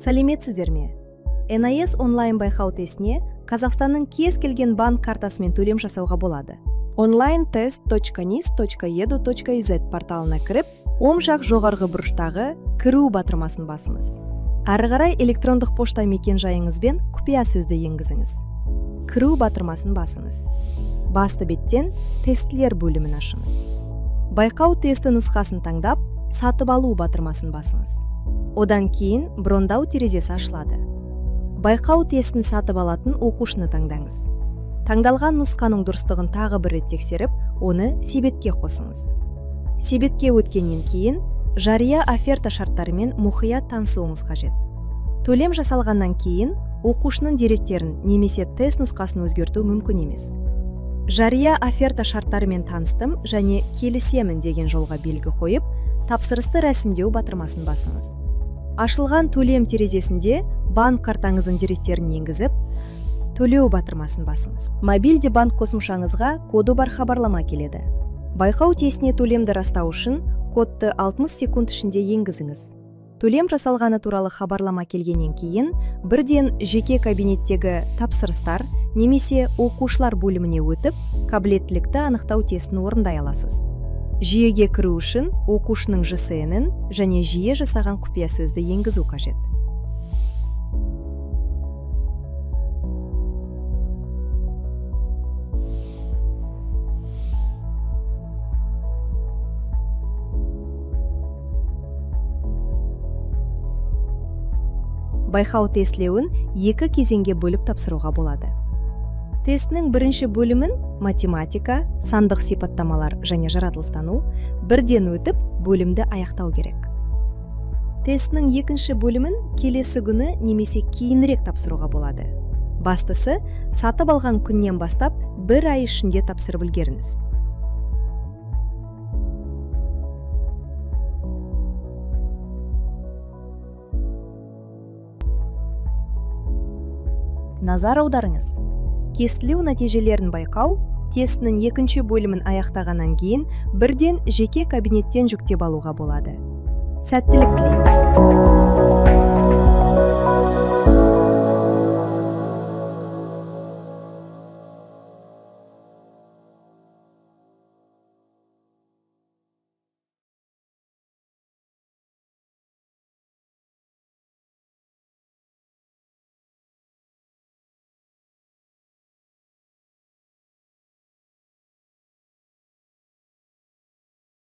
Сәлеметсіздер ме? НАЭС онлайн байқау тестіне Қазақстанның кез келген банк картасымен төлем жасауға болады. onlinetest.nis.edu.iz порталына кіріп, оң жақ жоғарғы бұрыштағы кіру батырмасын басыңыз. Ары қарай электрондық пошта мекен-жайыңызбен құпия сөзді енгізіңіз. Кіру батырмасын басыңыз. Басты беттен тестілер бөлімін ашыңыз. Байқау тесті нұсқасын таңдап, сатып алу батырмасын басыңыз. Одан кейін брондау терезесі ашылады. Байқау тестін сатып алатын оқушыны таңдаңыз. Таңдалған нұсқаның дұрыстығын тағы бір рет тексеріп, оны себетке қосыңыз. Себетке өткеннен кейін, жария оферта шарттарымен мұқият танысуыңыз қажет. Төлем жасалғаннан кейін, оқушының деректерін немесе тест нұсқасын өзгерту мүмкін емес. Жария оферта шарттарымен таныстым және келісемін деген жолға белгі қойып, тапсырысты рәсімдеу батырмасын басыңыз. Ашылған төлем терезесінде банк картаңыздың деректерін енгізіп, төлеу батырмасын басыңыз. Мобильде банк қосымшаңызға коды бар хабарлама келеді. Байқау тестіне төлемді растау үшін кодты 60 секунд ішінде енгізіңіз. Төлем жасалғаны туралы хабарлама келгеннен кейін, бірден жеке кабинеттегі тапсырыстар немесе оқушылар бөліміне өтіп, қабілеттілікті анықтау тестін орындай аласыз. Жүйеге кіру үшін оқушының ЖСН-ін және жиі жасаған құпия сөзді енгізу қажет. Байқау тестілеуін екі кезеңге бөліп тапсыруға болады. Тестінің бірінші бөлімін математика, сандық сипаттамалар және жаратылыстану бірден өтіп, бөлімді аяқтау керек. Тестінің екінші бөлімін келесі күні немесе кейінірек тапсыруға болады. Бастысы, сатып алған күннен бастап 1 ай ішінде тапсырып үлгеріңіз. Назар аударыңыз. Тестілеу нәтижелерін байқау, тестінің екінші бөлімін аяқтағаннан кейін бірден жеке кабинеттен жүктеп алуға болады. Сәттілік тілейміз.